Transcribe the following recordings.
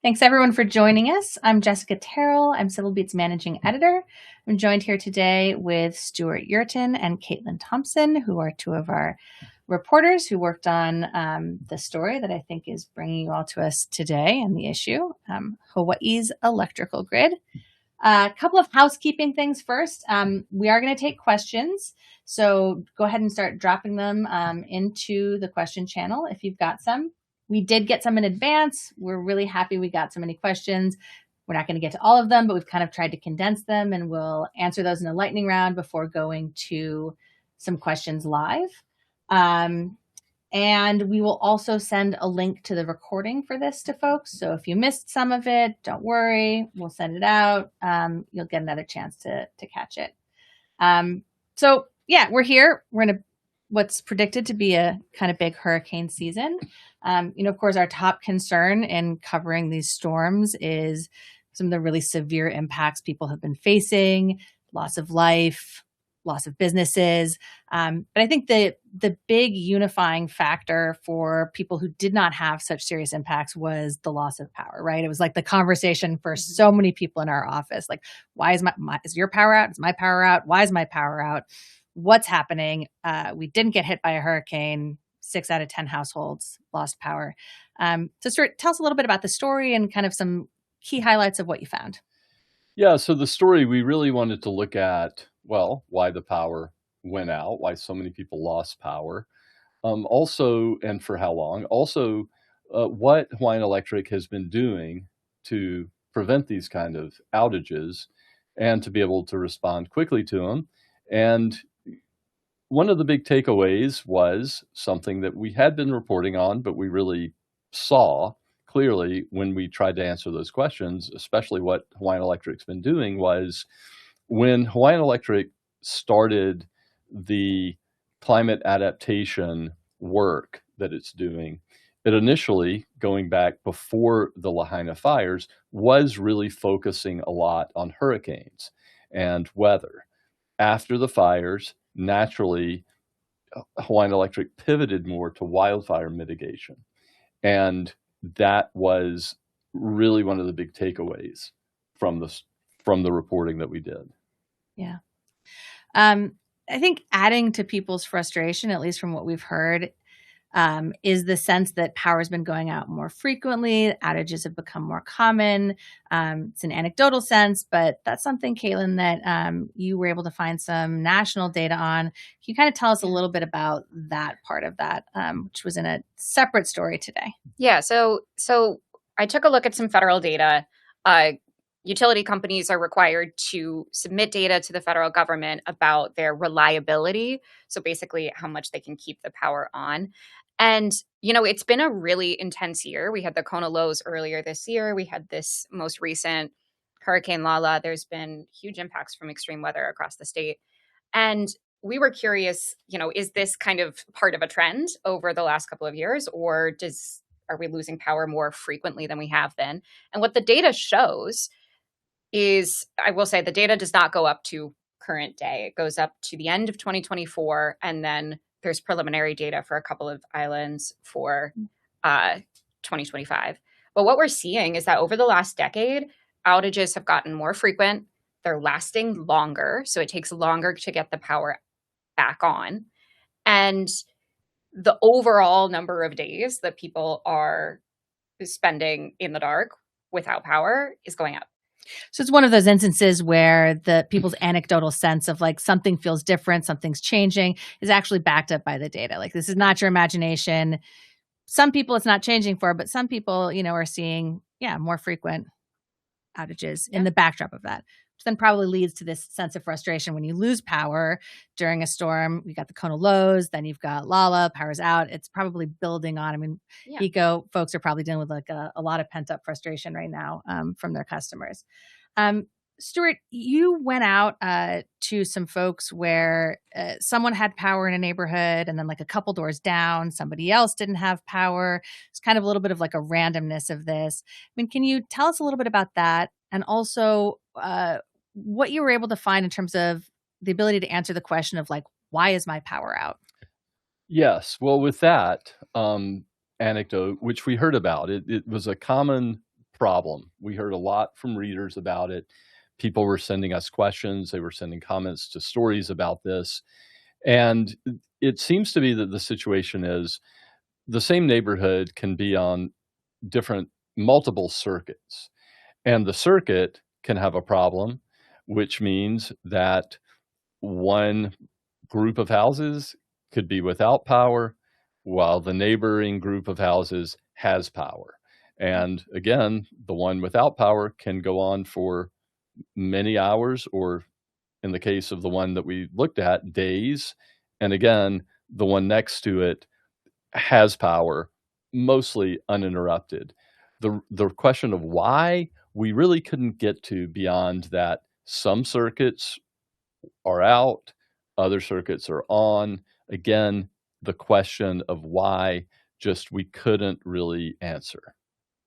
Thanks everyone for joining us. I'm Jessica Terrell. I'm Civil Beat's managing editor. I'm joined here today with Stewart Yerton and Caitlin Thompson, who are two of our reporters who worked on the story that I think is bringing you all to us today and the issue, Hawaii's electrical grid. A couple of housekeeping things first. We are going to take questions, so go ahead and start dropping them into the question channel if you've got some. We did get some in advance. We're really happy we got so many questions. We're not going to get to all of them, but we've kind of tried to condense them, and we'll answer those in a lightning round before going to some questions live. And we will also send a link to the recording for this to folks. So if you missed some of it, don't worry. We'll send it out. You'll get another chance to catch it. So yeah, we're here. We're in what's predicted to be a kind of big hurricane season. Of course, our top concern in covering these storms is some of the really severe impacts people have been facing, loss of life, loss of businesses. But I think the big unifying factor for people who did not have such serious impacts was the loss of power, right? It was like the conversation for so many people in our office, like, why is is your power out? Is my power out? Why is my power out? What's happening? We didn't get hit by a hurricane. 6 out of 10 households lost power. So Stuart, tell us a little bit about the story and kind of some key highlights of what you found. Yeah, so the story, we really wanted to look at, well, why the power went out, why so many people lost power, also, and for how long, also what Hawaiian Electric has been doing to prevent these kind of outages and to be able to respond quickly to them. And one of the big takeaways was something that we had been reporting on, but we really saw clearly when we tried to answer those questions, especially what Hawaiian Electric's been doing, was when Hawaiian Electric started the climate adaptation work that it's doing, it initially, going back before the Lahaina fires, was really focusing a lot on hurricanes and weather. After the fires, naturally, Hawaiian Electric pivoted more to wildfire mitigation. And that was really one of the big takeaways from the reporting that we did. Yeah. I think adding to people's frustration, at least from what we've heard, is the sense that power has been going out more frequently. Outages have become more common. It's an anecdotal sense, but that's something, Caitlin, that you were able to find some national data on. Can you kind of tell us a little bit about that part of that, which was in a separate story today? Yeah, so I took a look at some federal data. Utility companies are required to submit data to the federal government about their reliability. So basically how much they can keep the power on. And, it's been a really intense year. We had the Kona lows earlier this year. We had this most recent Hurricane Lala. There's been huge impacts from extreme weather across the state. And we were curious, is this kind of part of a trend over the last couple of years, or are we losing power more frequently than we have been? And what the data shows is, I will say, the data does not go up to current day. It goes up to the end of 2024, and then there's preliminary data for a couple of islands for 2025. But what we're seeing is that over the last decade, outages have gotten more frequent. They're lasting longer, so it takes longer to get the power back on. And the overall number of days that people are spending in the dark without power is going up. So it's one of those instances where the people's anecdotal sense of like something feels different, something's changing, is actually backed up by the data. Like, this is not your imagination. Some people it's not changing for, but some people, are seeing, more frequent outages in the backdrop of that, which then probably leads to this sense of frustration when you lose power during a storm. You got the Kona lows, then you've got Lala, power's out. It's probably building on. I mean, HECO folks are probably dealing with like a lot of pent up frustration right now from their customers. Stewart, you went out to some folks where someone had power in a neighborhood, and then like a couple doors down, somebody else didn't have power. It's kind of a little bit of like a randomness of this. I mean, can you tell us a little bit about that? And also what you were able to find in terms of the ability to answer the question of like, why is my power out? Yes. Well, with that anecdote, which we heard about, it was a common problem. We heard a lot from readers about it. People were sending us questions. They were sending comments to stories about this. And it seems to be that the situation is the same neighborhood can be on multiple circuits. And the circuit can have a problem, which means that one group of houses could be without power while the neighboring group of houses has power. And again, the one without power can go on for many hours, or in the case of the one that we looked at, days. And again, the one next to it has power, mostly uninterrupted. The question of why, we really couldn't get to beyond that. Some circuits are out, other circuits are on. Again, the question of why, just we couldn't really answer.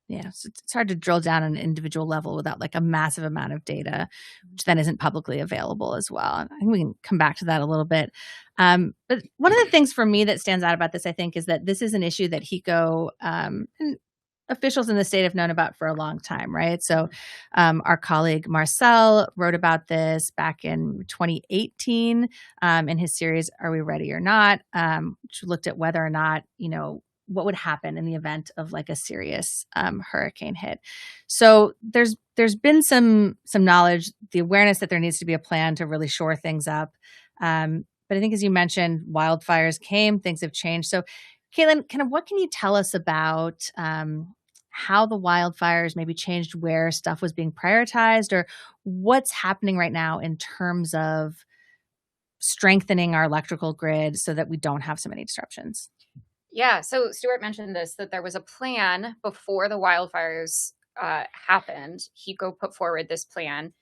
Yeah, so it's hard to drill down on an individual level without like a massive amount of data, which then isn't publicly available as well. I think we can come back to that a little bit. But one of the things for me that stands out about this, I think, is that this is an issue that HECO and officials in the state have known about for a long time, right? So our colleague Marcel wrote about this back in 2018 in his series, Are We Ready or Not? Which looked at whether or not, what would happen in the event of like a serious hurricane hit. So there's been some knowledge, the awareness that there needs to be a plan to really shore things up. But I think, as you mentioned, wildfires came, things have changed. So Caitlin, kind of what can you tell us about how the wildfires maybe changed where stuff was being prioritized, or what's happening right now in terms of strengthening our electrical grid so that we don't have so many disruptions? Yeah, so Stewart mentioned this, that there was a plan before the wildfires happened. HECO put forward this plan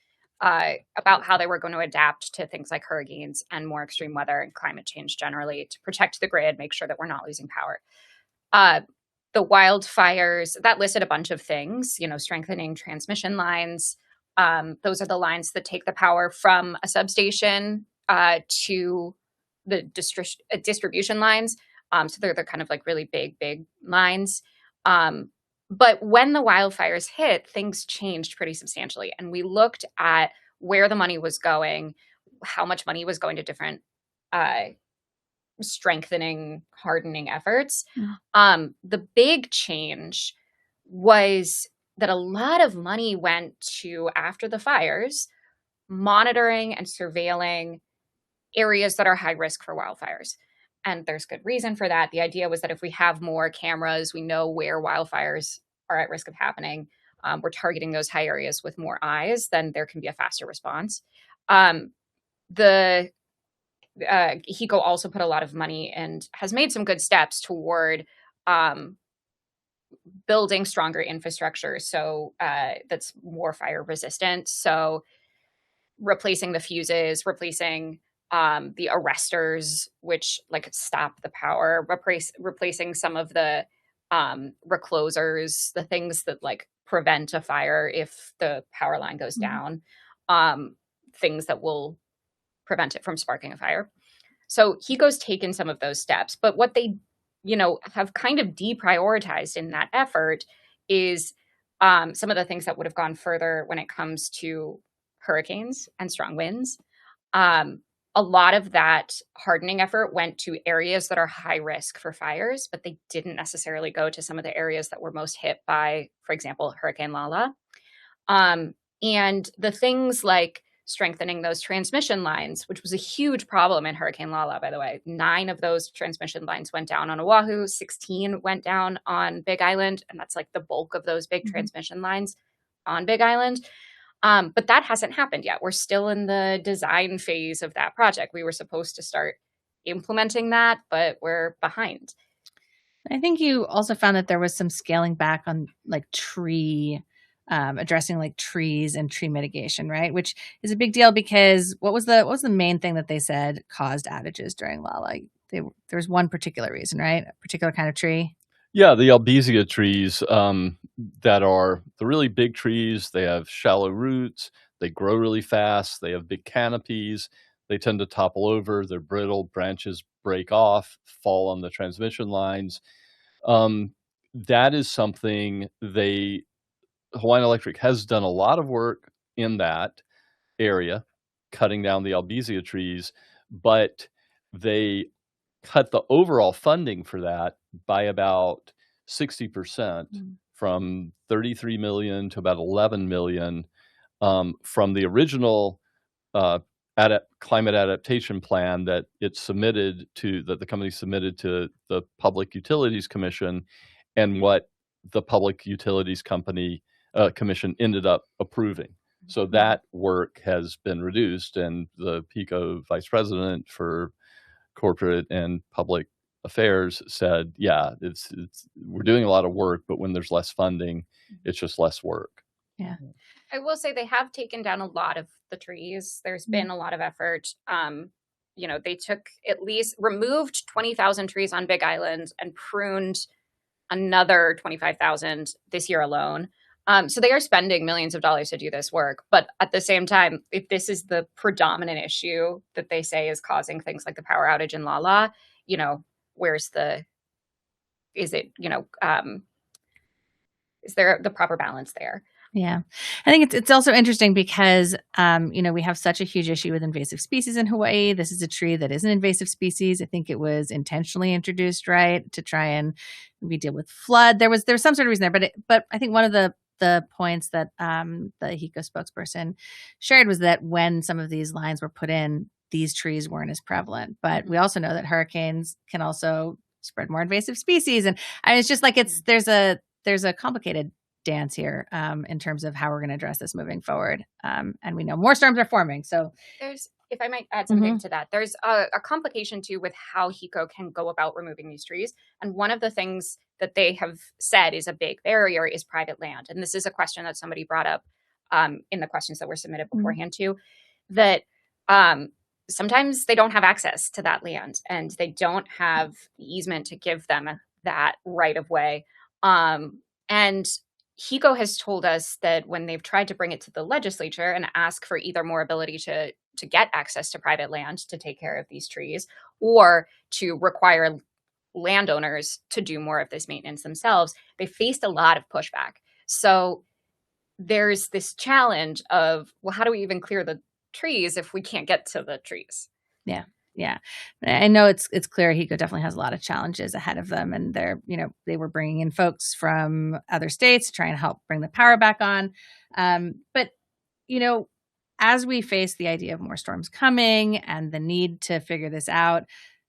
about how they were going to adapt to things like hurricanes and more extreme weather and climate change generally to protect the grid, make sure that we're not losing power. The wildfires, that listed a bunch of things, strengthening transmission lines. Those are the lines that take the power from a substation to the distribution lines. So they're kind of like really big lines. But when the wildfires hit, things changed pretty substantially. And we looked at where the money was going, how much money was going to different strengthening, hardening efforts. The big change was that a lot of money went to, after the fires, monitoring and surveilling areas that are high risk for wildfires. And there's good reason for that. The idea was that if we have more cameras, we know where wildfires are at risk of happening. We're targeting those high areas with more eyes, then there can be a faster response. The HECO also put a lot of money and has made some good steps toward building stronger infrastructure so that's more fire resistant. So replacing the fuses, replacing the arresters, which like stop the power, replacing some of the reclosers, the things that like prevent a fire if the power line goes down, things that will prevent it from sparking a fire. So HECO's taken some of those steps, but what they, have kind of deprioritized in that effort is some of the things that would have gone further when it comes to hurricanes and strong winds. A lot of that hardening effort went to areas that are high risk for fires, but they didn't necessarily go to some of the areas that were most hit by, for example, Hurricane Lala. And the things like strengthening those transmission lines, which was a huge problem in Hurricane Lala, by the way. 9 of those transmission lines went down on Oahu, 16 went down on Big Island, and that's like the bulk of those big transmission lines on Big Island. But that hasn't happened yet. We're still in the design phase of that project. We were supposed to start implementing that, but we're behind. I think you also found that there was some scaling back on like addressing like trees and tree mitigation, right? Which is a big deal because what was the main thing that they said caused outages during Lala? There was one particular reason, right? A particular kind of tree. Yeah, the albizia trees that are the really big trees. They have shallow roots. They grow really fast. They have big canopies. They tend to topple over. They're brittle. Branches break off, fall on the transmission lines. That is something they Hawaiian Electric has done a lot of work in that area, cutting down the albizia trees, but they cut the overall funding for that by about 60%, from 33 million to about 11 million, from the original climate adaptation plan that the company submitted to the Public Utilities Commission, and what the Public Utilities Commission ended up approving. So that work has been reduced, and the HECO vice president for corporate and public affairs said, yeah, we're doing a lot of work, but when there's less funding, it's just less work. Yeah. I will say they have taken down a lot of the trees. There's been a lot of effort. They removed 20,000 trees on Big Island and pruned another 25,000 this year alone. So they are spending millions of dollars to do this work. But at the same time, if this is the predominant issue that they say is causing things like the power outage in Lala, is there the proper balance there? Yeah. I think it's also interesting because, we have such a huge issue with invasive species in Hawaii. This is a tree that is an invasive species. I think it was intentionally introduced, right, to try and maybe deal with flood. There was some sort of reason there, but I think one of the points that the HECO spokesperson shared was that when some of these lines were put in, these trees weren't as prevalent. But we also know that hurricanes can also spread more invasive species. And it's just like there's a complicated dance here in terms of how we're going to address this moving forward. And we know more storms are forming. So if I might add something to that, there's a complication too with how HECO can go about removing these trees. And one of the things that they have said is a big barrier is private land. And this is a question that somebody brought up in the questions that were submitted beforehand too, that sometimes they don't have access to that land and they don't have the easement to give them that right of way. And HECO has told us that when they've tried to bring it to the legislature and ask for either more ability to get access to private land to take care of these trees, or to require landowners to do more of this maintenance themselves, they faced a lot of pushback. So there's this challenge of, well, how do we even clear the trees if we can't get to the trees? Yeah. I know it's clear HECO definitely has a lot of challenges ahead of them, and they were bringing in folks from other states to try and help bring the power back on. But as we face the idea of more storms coming and the need to figure this out,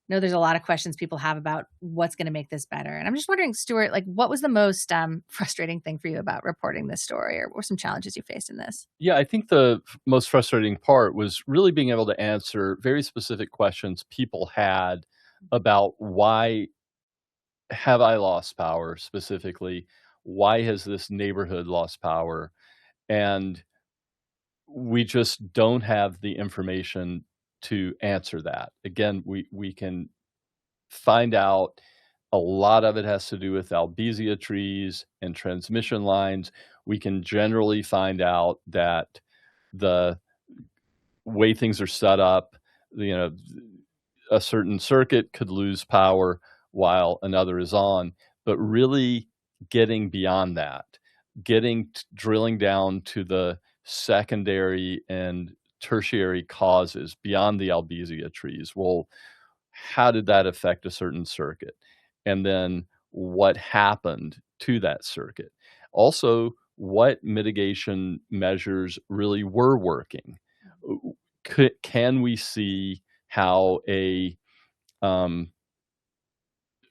I know there's a lot of questions people have about what's going to make this better. And I'm just wondering, Stewart, what was the most frustrating thing for you about reporting this story, or what were some challenges you faced in this? Yeah, I think the most frustrating part was really being able to answer very specific questions people had about why have I lost power specifically? Why has this neighborhood lost power? And we just don't have the information to answer that. Again, we can find out a lot of it has to do with albizia trees and transmission lines. We can generally find out that the way things are set up, a certain circuit could lose power while another is on, but really getting beyond that, drilling down to the secondary and tertiary causes beyond the albizia trees. Well, how did that affect a certain circuit? And then what happened to that circuit? Also, what mitigation measures really were working? Can we see how a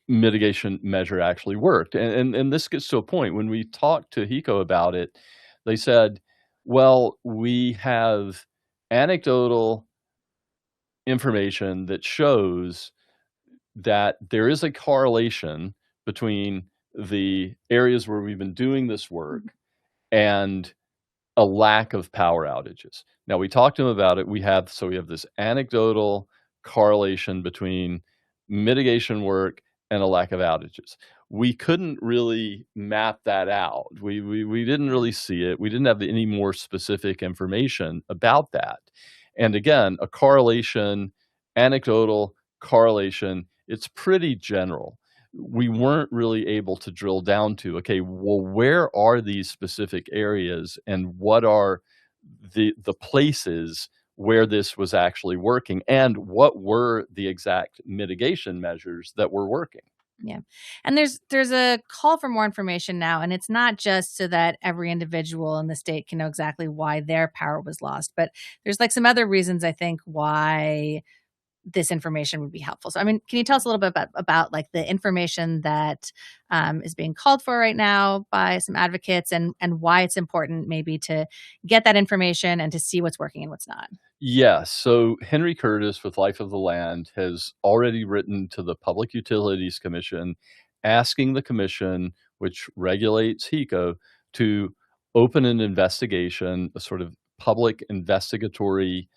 mitigation measure actually worked? And this gets to a point when we talked to HECO about it, they said, well, we have anecdotal information that shows that there is a correlation between the areas where we've been doing this work and a lack of power outages. Now, we talked to them about it. We have this anecdotal correlation between mitigation work and a lack of outages. We couldn't really map that out. We didn't really see it. We didn't have any more specific information about that. And again, a correlation, anecdotal correlation, it's pretty general. we weren't really able to drill down to, okay, well, where are these specific areas and what are the places where this was actually working and what were the exact mitigation measures that were working? Yeah. And there's a call for more information now, and it's not just so that every individual in the state can know exactly why their power was lost, but there's like some other reasons I think why this information would be helpful. So, I mean, can you tell us a little bit about like the information that is being called for right now by some advocates, and why it's important maybe to get that information and to see what's working and what's not? Yes. So Henry Curtis with Life of the Land has already written to the Public Utilities Commission asking the commission, which regulates HECO, to open an investigation, a sort of public investigatory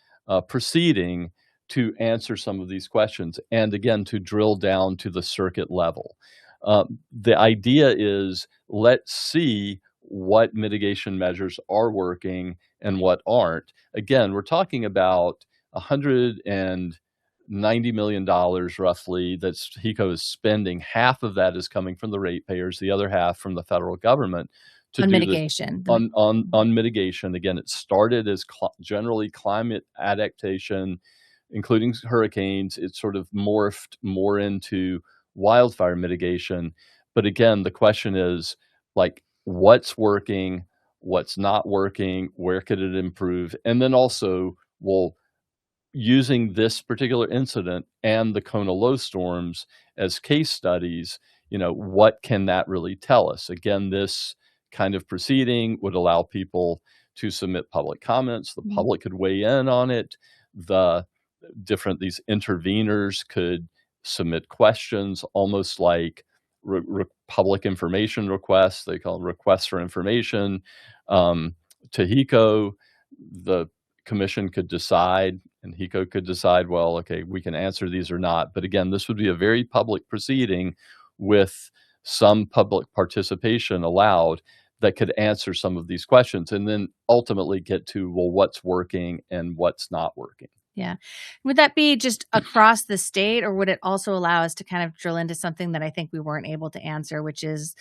proceeding to answer some of these questions. And again, to drill down to the circuit level. The idea is let's see what mitigation measures are working and what aren't. Again, we're talking about $190 million roughly that's HECO is spending. Half of that is coming from the ratepayers, the other half from the federal government to On do this mitigation. on mitigation. Again, it started as generally climate adaptation, including hurricanes. It sort of morphed more into wildfire mitigation. But again, the question is like, what's working, what's not working, where could it improve? And then also, well, using this particular incident and the Kona low storms as case studies, what can that really tell us? Again, this kind of proceeding would allow people to submit public comments. The public could weigh in on it. These interveners could submit questions, almost like public information requests. They call them requests for information to HECO. The commission could decide, and HECO could decide, well, okay, we can answer these or not. But again, this would be a very public proceeding with some public participation allowed that could answer some of these questions and then ultimately get to, well, what's working and what's not working. Yeah. Would that be just across the state, or would it also allow us to kind of drill into something that I think we weren't able to answer, which is,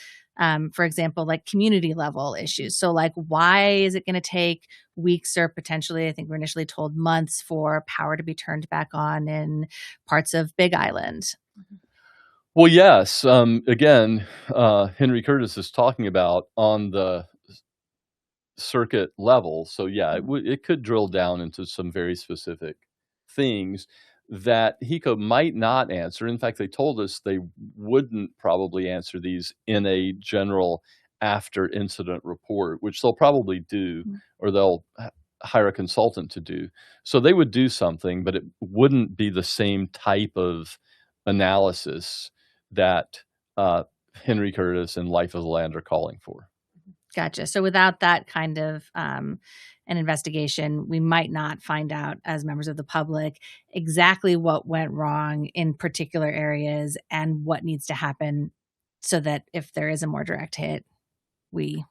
for example, like community level issues? So like, why is it going to take weeks or potentially, I think we're initially told months for power to be turned back on in parts of Big Island? Well, yes. Again, Henry Curtis is talking about on the circuit level. So yeah, it could drill down into some very specific things that HECO might not answer. In fact, they told us they wouldn't probably answer these in a general after incident report, which they'll probably do, or they'll hire a consultant to do. So they would do something, but it wouldn't be the same type of analysis that Henry Curtis and Life of the Land are calling for. Gotcha. So without that kind of an investigation, we might not find out as members of the public exactly what went wrong in particular areas and what needs to happen so that if there is a more direct hit, we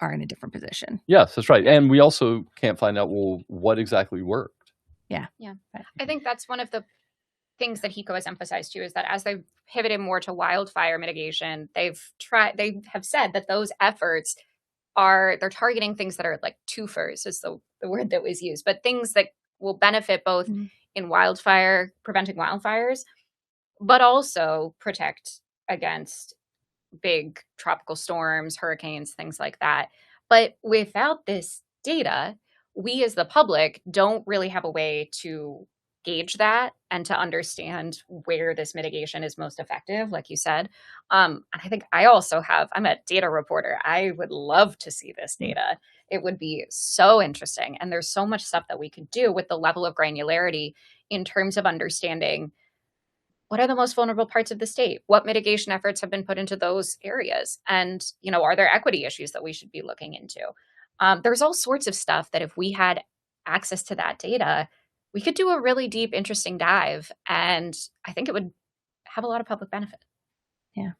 are in a different position. Yes, that's right. And we also can't find out, well, what exactly worked. Yeah. I think that's one of the things that HECO has emphasized too, is that as they've pivoted more to wildfire mitigation, they have said that those efforts they're targeting things that are like twofers is the word that was used, but things that will benefit both in preventing wildfires, but also protect against big tropical storms, hurricanes, things like that. But without this data, we as the public don't really have a way to gauge that and to understand where this mitigation is most effective, like you said. And I think I'm a data reporter. I would love to see this data. It would be so interesting. And there's so much stuff that we could do with the level of granularity in terms of understanding what are the most vulnerable parts of the state? What mitigation efforts have been put into those areas? And, are there equity issues that we should be looking into? There's all sorts of stuff that if we had access to that data, we could do a really deep, interesting dive. And I think it would have a lot of public benefit. Yeah.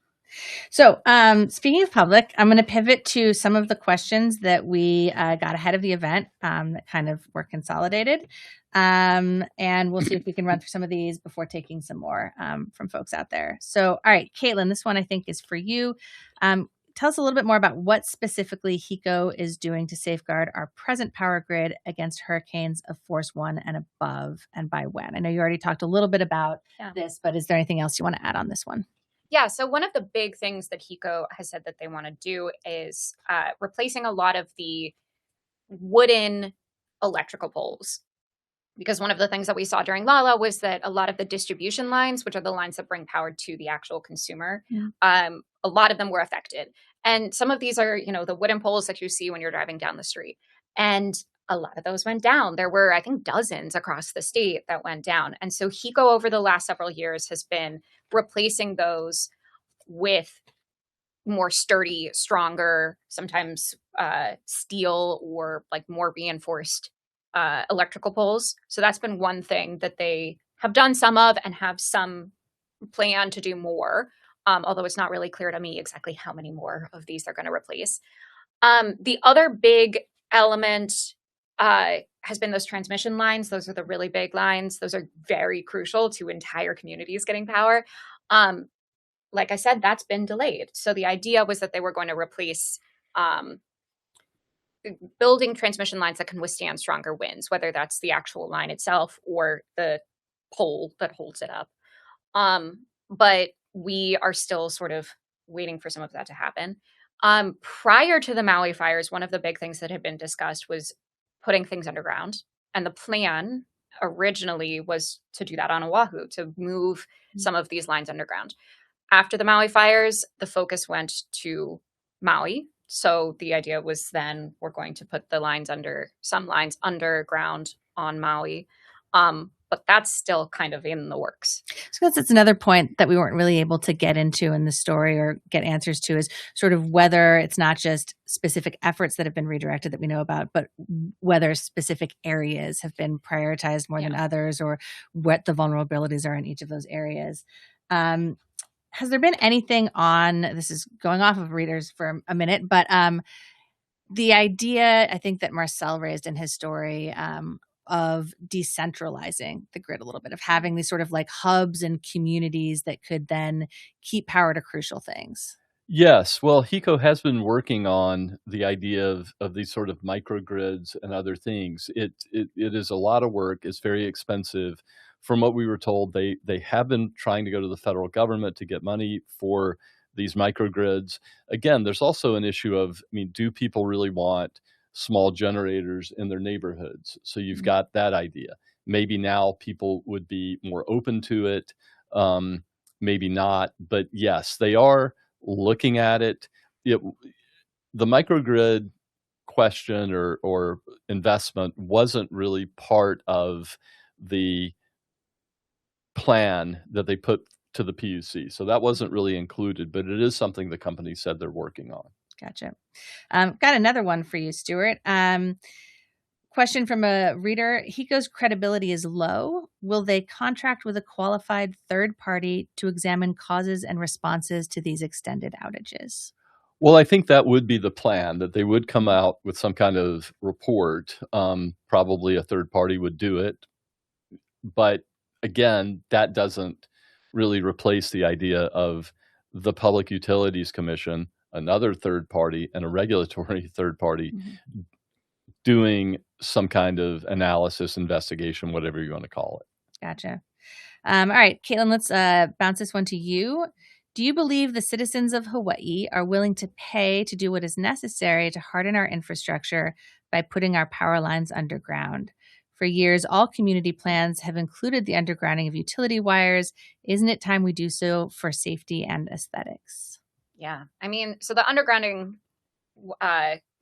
So, speaking of public, I'm going to pivot to some of the questions that we got ahead of the event that kind of were consolidated. And we'll see if we can run through some of these before taking some more from folks out there. So, all right, Caitlin, this one I think is for you. Tell us a little bit more about what specifically HECO is doing to safeguard our present power grid against hurricanes of force 1 and above, and by when. I know you already talked a little bit about this, but is there anything else you want to add on this one? Yeah, so one of the big things that HECO has said that they want to do is replacing a lot of the wooden electrical poles. Because one of the things that we saw during Lala was that a lot of the distribution lines, which are the lines that bring power to the actual consumer, a lot of them were affected. And some of these are, the wooden poles that you see when you're driving down the street. And a lot of those went down. There were, I think, dozens across the state that went down. And so HECO over the last several years has been replacing those with more sturdy, stronger, sometimes steel or like more reinforced electrical poles. So that's been one thing that they have done some of and have some plan to do more. Although it's not really clear to me exactly how many more of these they're going to replace. The other big element has been those transmission lines. Those are the really big lines. Those are very crucial to entire communities getting power. Like I said, that's been delayed. So the idea was that they were going to replace building transmission lines that can withstand stronger winds, whether that's the actual line itself or the pole that holds it up. But we are still sort of waiting for some of that to happen. Prior to the Maui fires, one of the big things that had been discussed was putting things underground. And the plan originally was to do that on Oahu, to move some of these lines underground. After the Maui fires, the focus went to Maui. So the idea was then we're going to put some lines underground on Maui. But that's still kind of in the works. So that's another point that we weren't really able to get into in the story or get answers to, is sort of whether it's not just specific efforts that have been redirected that we know about, but whether specific areas have been prioritized more than others, or what the vulnerabilities are in each of those areas. Has there been anything on, this is going off of readers for a minute, but the idea, I think, that Marcel raised in his story of decentralizing the grid a little bit, of having these sort of like hubs and communities that could then keep power to crucial things. Yes. Well, HECO has been working on the idea of these sort of microgrids and other things. It is a lot of work. It's very expensive. From what we were told, they have been trying to go to the federal government to get money for these microgrids. Again, there's also an issue of, do people really want small generators in their neighborhoods? So you've got that idea. Maybe now people would be more open to it. Maybe not. But yes, they are looking at it. The microgrid question or investment wasn't really part of the plan that they put to the PUC. So that wasn't really included, but it is something the company said they're working on. Gotcha. Got another one for you, Stewart. Question from a reader. HECO's credibility is low. Will they contract with a qualified third party to examine causes and responses to these extended outages? Well, I think that would be the plan, that they would come out with some kind of report. Probably a third party would do it. But again, that doesn't really replace the idea of the Public Utilities Commission, another third party, and a regulatory third party doing some kind of analysis, investigation, whatever you want to call it. Gotcha. All right, Caitlin, let's bounce this one to you. Do you believe the citizens of Hawaiʻi are willing to pay to do what is necessary to harden our infrastructure by putting our power lines underground? For years, all community plans have included the undergrounding of utility wires. Isn't it time we do so for safety and aesthetics? Yeah. So the undergrounding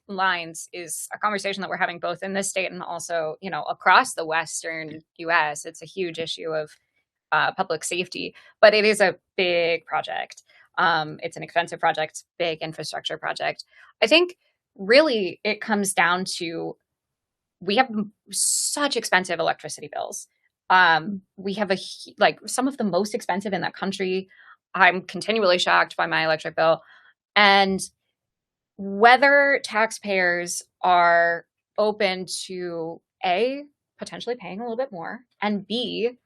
lines is a conversation that we're having both in this state and also, across the Western U.S. It's a huge issue of public safety, but it is a big project. It's an expensive project, big infrastructure project. I think really it comes down to, we have such expensive electricity bills. We have some of the most expensive in the country. I'm continually shocked by my electric bill. And whether taxpayers are open to A, potentially paying a little bit more, and B,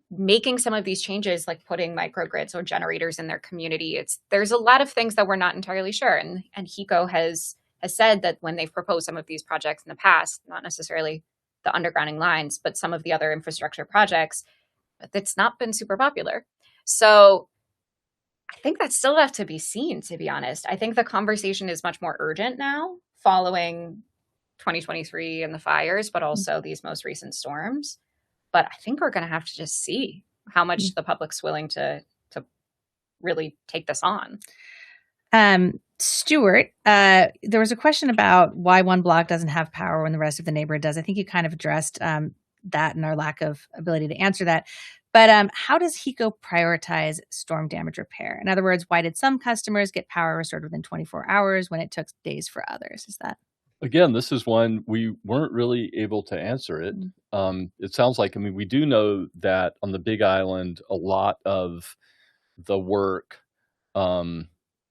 making some of these changes, like putting microgrids or generators in their community. There's a lot of things that we're not entirely sure. And HECO has said that when they've proposed some of these projects in the past, not necessarily the undergrounding lines, but some of the other infrastructure projects, it's not been super popular. So I think that's still left to be seen, to be honest. I think the conversation is much more urgent now following 2023 and the fires, but also these most recent storms. But I think we're going to have to just see how much the public's willing to really take this on. Stewart, there was a question about why one block doesn't have power when the rest of the neighborhood does. I think you kind of addressed that and our lack of ability to answer that. But how does HECO prioritize storm damage repair? In other words, why did some customers get power restored within 24 hours when it took days for others? Is that? Again, this is one we weren't really able to answer it. It sounds like, we do know that on the Big Island, a lot of the work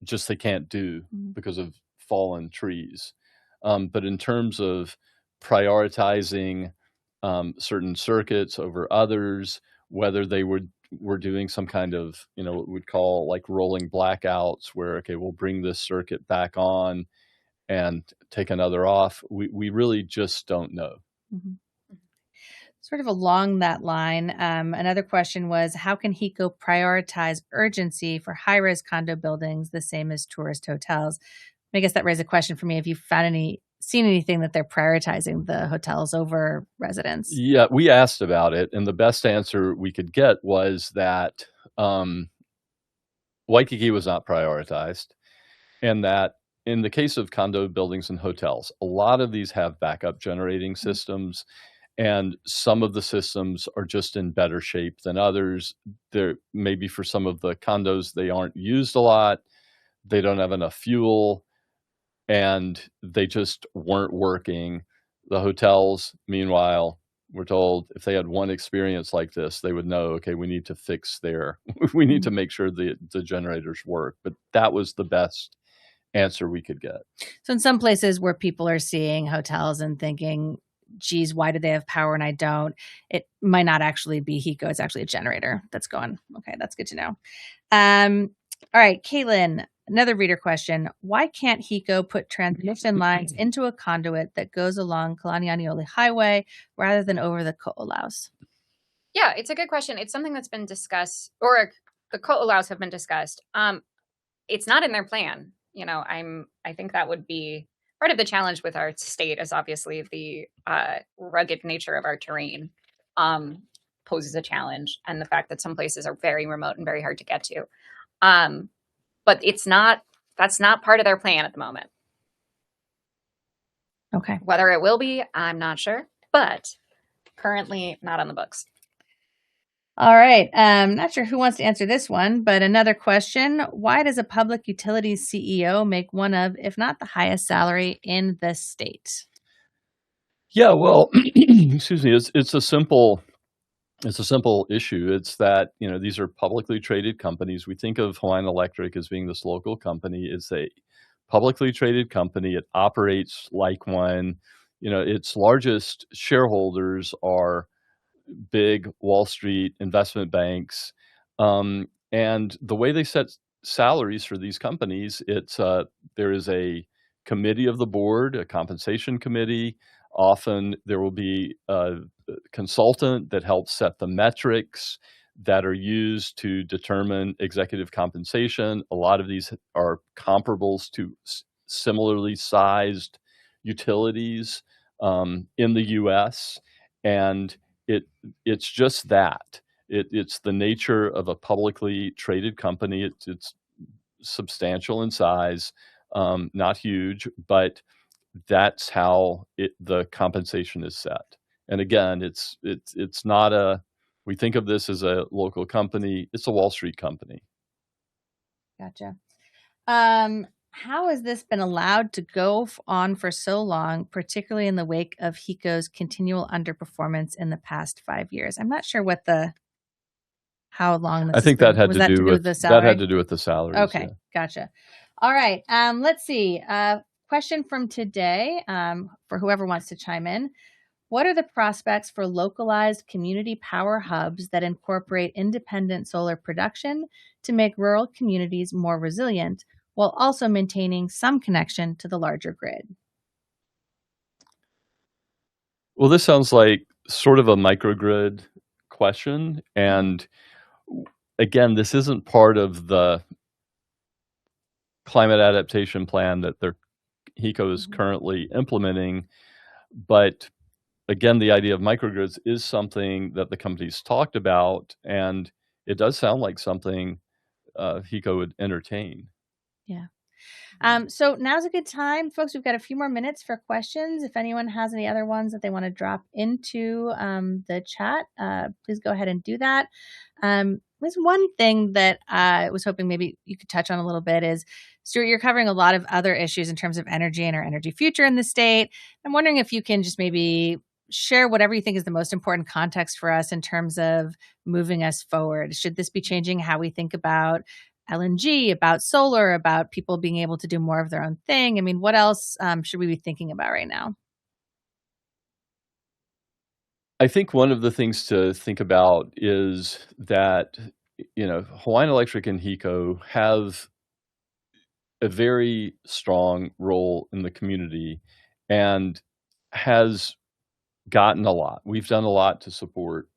just they can't do because of fallen trees. But in terms of prioritizing certain circuits over others, whether they were doing some kind of, what we'd call like rolling blackouts where, okay, we'll bring this circuit back on and take another off. We really just don't know. Sort of along that line, another question was, how can HECO prioritize urgency for high-rise condo buildings the same as tourist hotels? I guess that raised a question for me. Have you seen anything that they're prioritizing the hotels over residents? Yeah, we asked about it, and the best answer we could get was that Waikiki was not prioritized, and that in the case of condo buildings and hotels, a lot of these have backup generating systems, and some of the systems are just in better shape than others. There maybe for some of the condos, they aren't used a lot, they don't have enough fuel, and they just weren't working. The hotels, meanwhile, we're told if they had one experience like this, they would know, okay, we need to fix we need to make sure the generators work. But that was the best answer we could get. So in some places where people are seeing hotels and thinking, geez, why do they have power and I don't? It might not actually be HECO. It's actually a generator that's going. Okay, that's good to know. All right, Caitlin, another reader question. Why can't HECO put transmission lines into a conduit that goes along Kalanianiole Highway rather than over the Ko'olaus? Yeah, it's a good question. It's something that's been discussed, or the Ko'olaus have been discussed. It's not in their plan. I think that would be part of the challenge with our state is obviously the rugged nature of our terrain poses a challenge, and the fact that some places are very remote and very hard to get to. But that's not part of their plan at the moment. Okay. Whether it will be, I'm not sure, but currently not on the books. All right. Not sure who wants to answer this one, but another question. Why does a public utilities CEO make one of, if not the highest salary in the state? Yeah, well, excuse me, it's a simple issue. It's that, these are publicly traded companies. We think of Hawaiian Electric as being this local company. It's a publicly traded company. It operates like one. Its largest shareholders are big Wall Street investment banks. And the way they set salaries for these companies, there is a committee of the board, a compensation committee. Often there will be a consultant that helps set the metrics that are used to determine executive compensation. A lot of these are comparables to similarly sized utilities in the U.S., and it's just that. It's the nature of a publicly traded company. It's substantial in size, not huge, but that's how the compensation is set. And again, it's not we think of this as a local company. It's a Wall Street company. Gotcha. How has this been allowed to go on for so long, particularly in the wake of HECO's continual underperformance in the past 5 years? I'm not sure what the how long I this has think that been? had Was to that to do do with with the that had salary? to do with the salaries. Yeah. Okay, gotcha. All right. Let's see. Question from today for whoever wants to chime in. What are the prospects for localized community power hubs that incorporate independent solar production to make rural communities more resilient while also maintaining some connection to the larger grid? Well, this sounds like sort of a microgrid question, and again, this isn't part of the climate adaptation plan that HECO is Mhm. currently implementing, but again, the idea of microgrids is something that the company's talked about, and it does sound like something HECO would entertain. Yeah. So now's a good time, folks. We've got a few more minutes for questions. If anyone has any other ones that they want to drop into the chat, please go ahead and do that. There's one thing that I was hoping maybe you could touch on a little bit is, Stewart, you're covering a lot of other issues in terms of energy and our energy future in the state. I'm wondering if you can just maybe share whatever you think is the most important context for us in terms of moving us forward. Should this be changing how we think about LNG, about solar, about people being able to do more of their own thing? I mean, what else should we be thinking about right now? I think one of the things to think about is that, Hawaiian Electric and HECO have a very strong role in the community and has gotten a lot. We've done a lot to support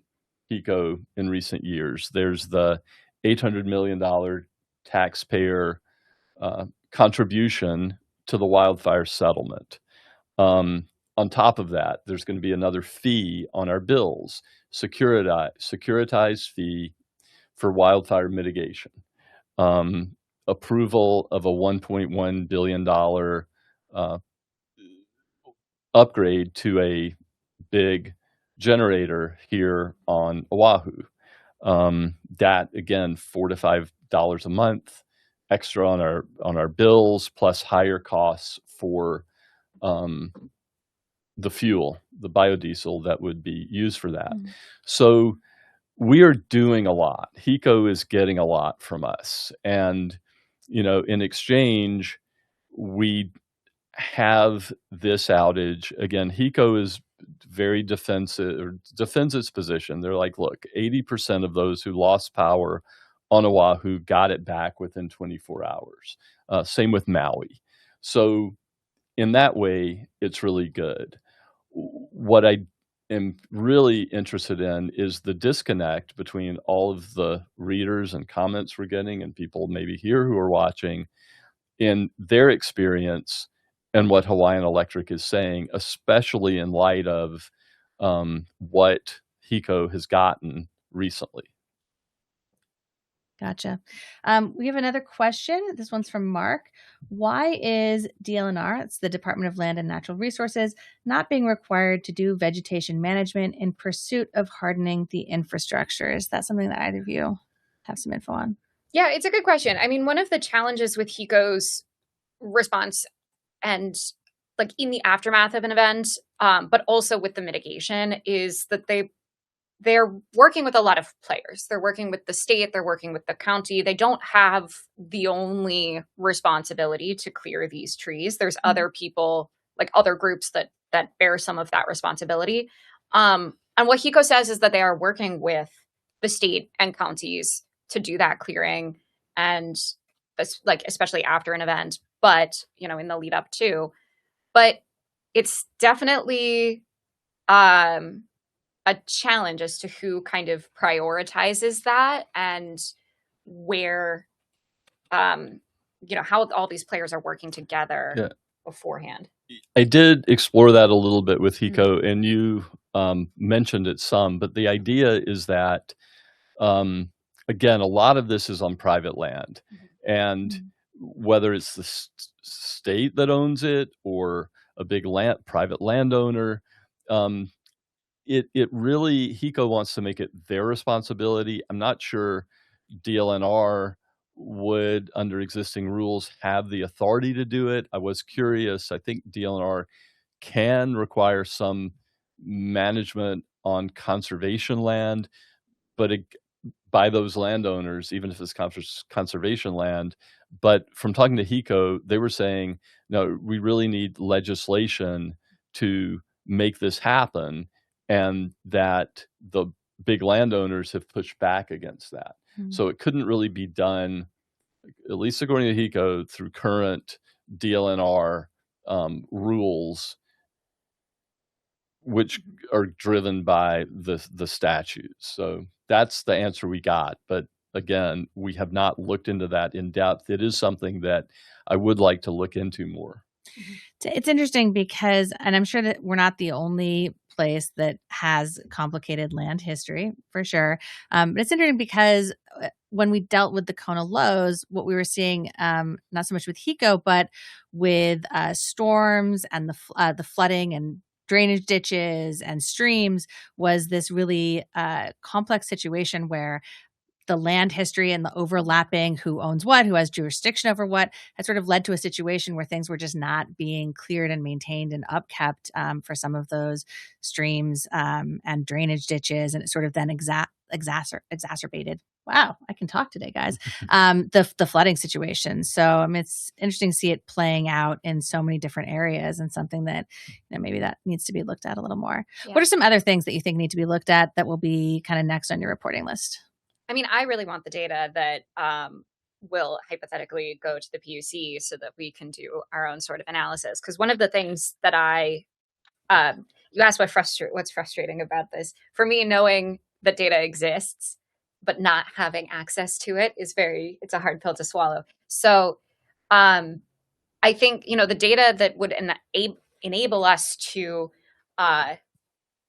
HECO in recent years. There's the $800 million taxpayer contribution to the wildfire settlement. On top of that, there's going to be another fee on our bills, securitized fee for wildfire mitigation. Approval of a $1.1 billion upgrade to a big generator here on Oahu. That again, $4 to $5 a month extra on our bills, plus higher costs for the fuel, the biodiesel that would be used for that. So we are doing a lot. HECO is getting a lot from us, and in exchange, we have this outage. Again, HECO is very defensive, or defends its position. They're like, look, 80% of those who lost power on Oahu got it back within 24 hours. Same with Maui. So in that way, it's really good. What I am really interested in is the disconnect between all of the readers and comments we're getting and people maybe here who are watching in their experience and what Hawaiian Electric is saying, especially in light of what HECO has gotten recently. Gotcha. We have another question. This one's from Mark. Why is DLNR, it's the Department of Land and Natural Resources, not being required to do vegetation management in pursuit of hardening the infrastructure? Is that something that either of you have some info on? Yeah, it's a good question. I mean, one of the challenges with HECO's response and like in the aftermath of an event, but also with the mitigation, is that they're working with a lot of players. They're working with the state, they're working with the county. They don't have the only responsibility to clear these trees. There's other people, like other groups that bear some of that responsibility. And what HECO says is that they are working with the state and counties to do that clearing, and especially after an event, but in the lead up too. But it's definitely a challenge as to who kind of prioritizes that and where, how all these players are working together beforehand. I did explore that a little bit with HECO, and you mentioned it some, but the idea is that, again, a lot of this is on private land, and whether it's the state that owns it or a big private landowner, it really, HECO wants to make it their responsibility. I'm not sure DLNR would, under existing rules, have the authority to do it. I was curious. I think DLNR can require some management on conservation land, but by those landowners, even if it's conservation land. But from talking to HECO, they were saying, no, we really need legislation to make this happen, and that the big landowners have pushed back against that. So it couldn't really be done, at least according to HECO, through current DLNR rules, which are driven by the statutes. So that's the answer we got. But again, we have not looked into that in depth. It is something that I would like to look into more. It's interesting because, and I'm sure that we're not the only place that has complicated land history, for sure. But it's interesting because when we dealt with the Kona lows, what we were seeing, not so much with HECO, but with storms and the flooding and drainage ditches and streams, was this really complex situation where the land history and the overlapping who owns what, who has jurisdiction over what, has sort of led to a situation where things were just not being cleared and maintained and upkept for some of those streams and drainage ditches. And it sort of then exacerbated. Wow, I can talk today, guys. The flooding situation. So it's interesting to see it playing out in so many different areas, and something that maybe that needs to be looked at a little more. Yeah. What are some other things that you think need to be looked at that will be kind of next on your reporting list? I mean, I really want the data that will hypothetically go to the PUC so that we can do our own sort of analysis. Because one of the things that you asked what's frustrating about this, for me, knowing that data exists but not having access to it it's a hard pill to swallow. So I think, the data that would enable us to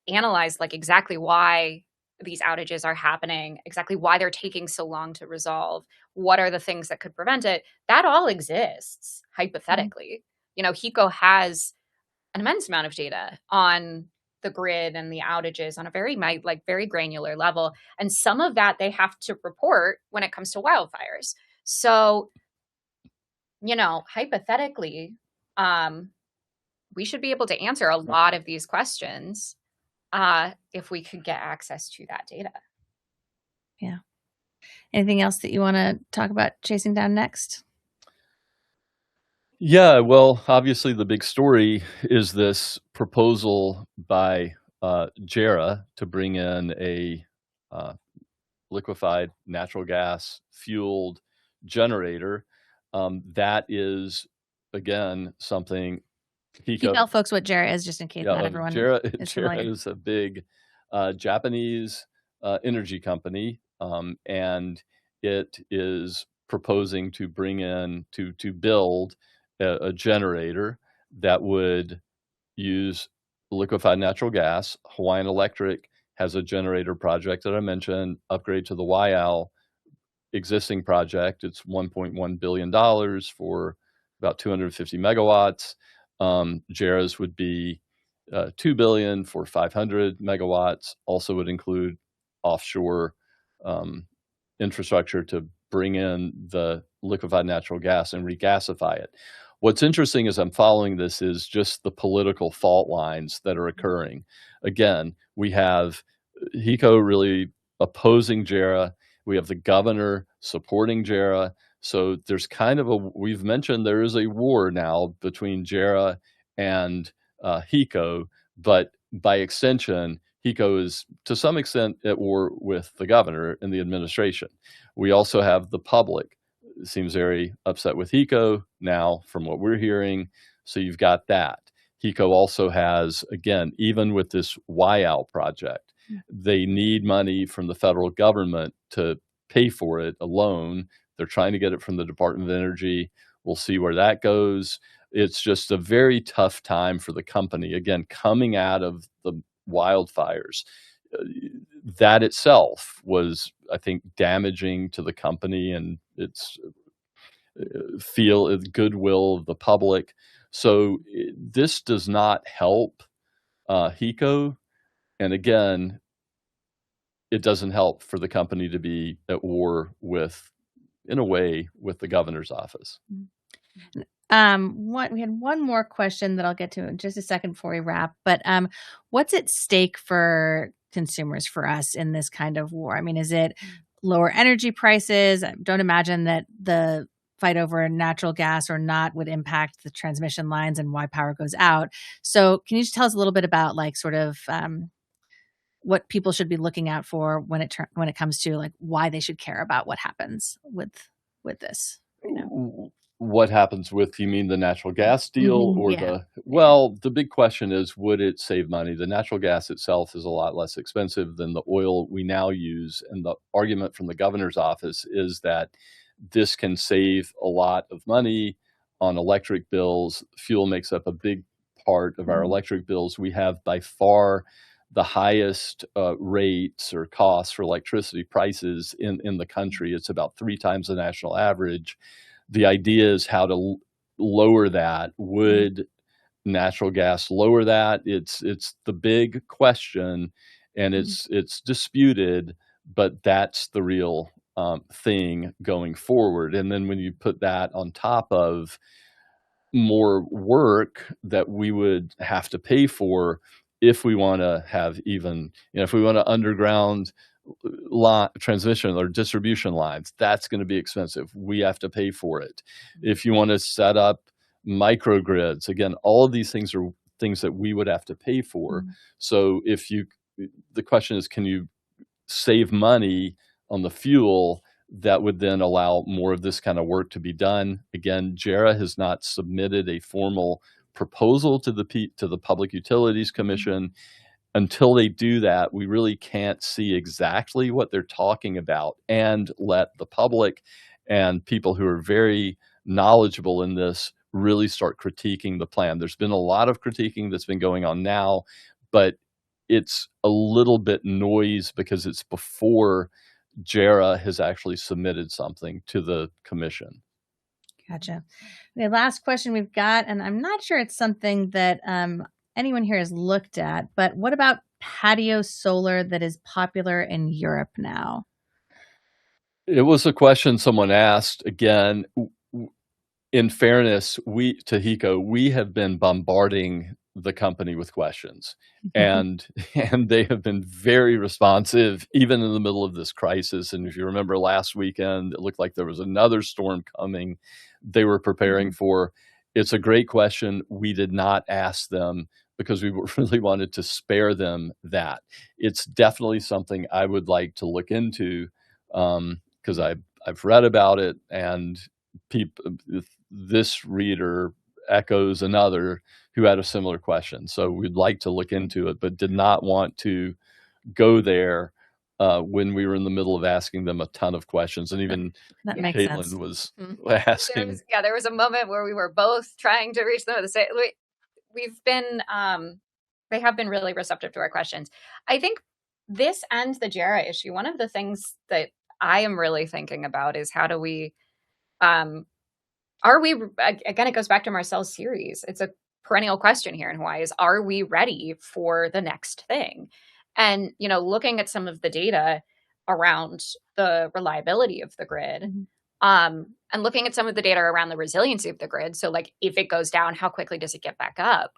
analyze like exactly why these outages are happening, exactly why they're taking so long to resolve, what are the things that could prevent it, that all exists hypothetically. HECO has an immense amount of data on the grid and the outages on a very granular level, and some of that they have to report when it comes to wildfires. So hypothetically we should be able to answer a lot of these questions if we could get access to that data. Yeah. Anything else that you want to talk about chasing down next? Yeah, well, obviously the big story is this proposal by JERA to bring in a liquefied natural gas fueled generator. That is, again, something Can you tell folks what JERA is, just in case not everyone is familiar? JERA is a big Japanese energy company, and it is proposing to bring in to build a generator that would use liquefied natural gas. Hawaiian Electric has a generator project that I mentioned, upgrade to the Waiau existing project. It's $1.1 billion for about 250 megawatts. JERA's would be $2 billion for 500 megawatts. Also would include offshore infrastructure to bring in the liquefied natural gas and regasify it. What's interesting as I'm following this is just the political fault lines that are occurring. Again, we have HECO really opposing JERA. We have the governor supporting JERA. So there's kind of we've mentioned there is a war now between JERA and HECO, but by extension, HECO is to some extent at war with the governor and the administration. We also have the public seems very upset with HECO now from what we're hearing. So you've got that. HECO also has, again, even with this Waiau project, they need money from the federal government to pay for it alone. They're trying to get it from the Department of Energy. We'll see where that goes. It's just a very tough time for the company. Again, coming out of the wildfires, that itself was, I think, damaging to the company and its goodwill of the public. So this does not help HECO. And again, it doesn't help for the company to be at war with, in a way, with the governor's office. We had one more question that I'll get to in just a second before we wrap. But what's at stake for consumers, for us, in this kind of war? I mean, is it lower energy prices. I don't imagine that the fight over natural gas or not would impact the transmission lines and why power goes out. So can you just tell us a little bit about like sort of what people should be looking out for when it comes to like why they should care about what happens with this? What happens with, you mean the natural gas deal or Yeah. the big question is, would it save money? The natural gas itself is a lot less expensive than the oil we now use. And the argument from the governor's office is that this can save a lot of money on electric bills. Fuel makes up a big part of our electric bills. We have by far the highest rates or costs for electricity prices in the country. It's about 3 times the national average. The idea is how to lower that. Would natural gas lower that? It's the big question, and it's disputed, but that's the real thing going forward. And then when you put that on top of more work that we would have to pay for if we want to have even, if we want to underground transmission or distribution lines, that's going to be expensive. We have to pay for it. If you want to set up microgrids, again, all of these things are things that we would have to pay for. So the question is, can you save money on the fuel that would then allow more of this kind of work to be done? Again, JERA has not submitted a formal proposal to the Public Utilities Commission. Until they do that, we really can't see exactly what they're talking about and let the public and people who are very knowledgeable in this really start critiquing the plan. There's been a lot of critiquing that's been going on now, but it's a little bit noise because it's before JERA has actually submitted something to the commission. Gotcha. The last question we've got, and I'm not sure it's something that anyone here has looked at, but what about patio solar that is popular in Europe now? It was a question someone asked. Again, in fairness, to HECO, we have been bombarding the company with questions, and they have been very responsive, even in the middle of this crisis. And if you remember last weekend, it looked like there was another storm coming. They were preparing for. It's a great question. We did not ask them because we really wanted to spare them that. It's definitely something I would like to look into because I've read about it, and this reader echoes another who had a similar question. So we'd like to look into it, but did not want to go there when we were in the middle of asking them a ton of questions. And even Caitlin was asking. There was a moment where we were both trying to reach them at the same. We've been, they have been really receptive to our questions. I think this and the JERA issue, one of the things that I am really thinking about is how do we, again, it goes back to Marcel's series. It's a perennial question here in Hawaii is, are we ready for the next thing? And, looking at some of the data around the reliability of the grid, and looking at some of the data around the resiliency of the grid. So like if it goes down, how quickly does it get back up?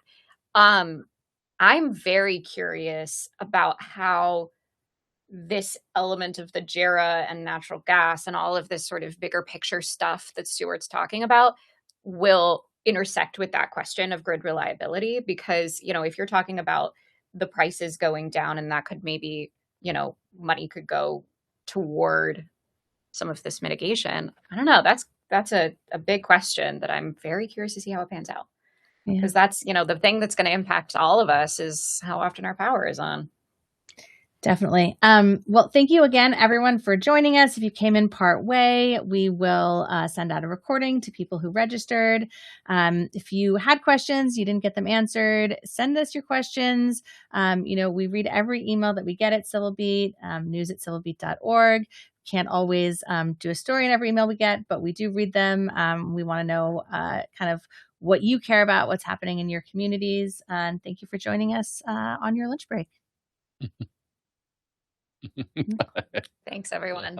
I'm very curious about how this element of the JERA and natural gas and all of this sort of bigger picture stuff that Stewart's talking about will intersect with that question of grid reliability. Because, if you're talking about the prices going down and that could maybe, money could go toward some of this mitigation. I don't know. That's a big question that I'm very curious to see how it pans out. Because that's, the thing that's going to impact all of us is how often our power is on. Definitely. Well, thank you again, everyone, for joining us. If you came in part way, we will send out a recording to people who registered. If you had questions, you didn't get them answered, send us your questions. We read every email that we get at CivilBeat, news@civilbeat.org. Can't always do a story in every email we get, but we do read them. We want to know kind of what you care about, what's happening in your communities. And thank you for joining us on your lunch break. Thanks, everyone.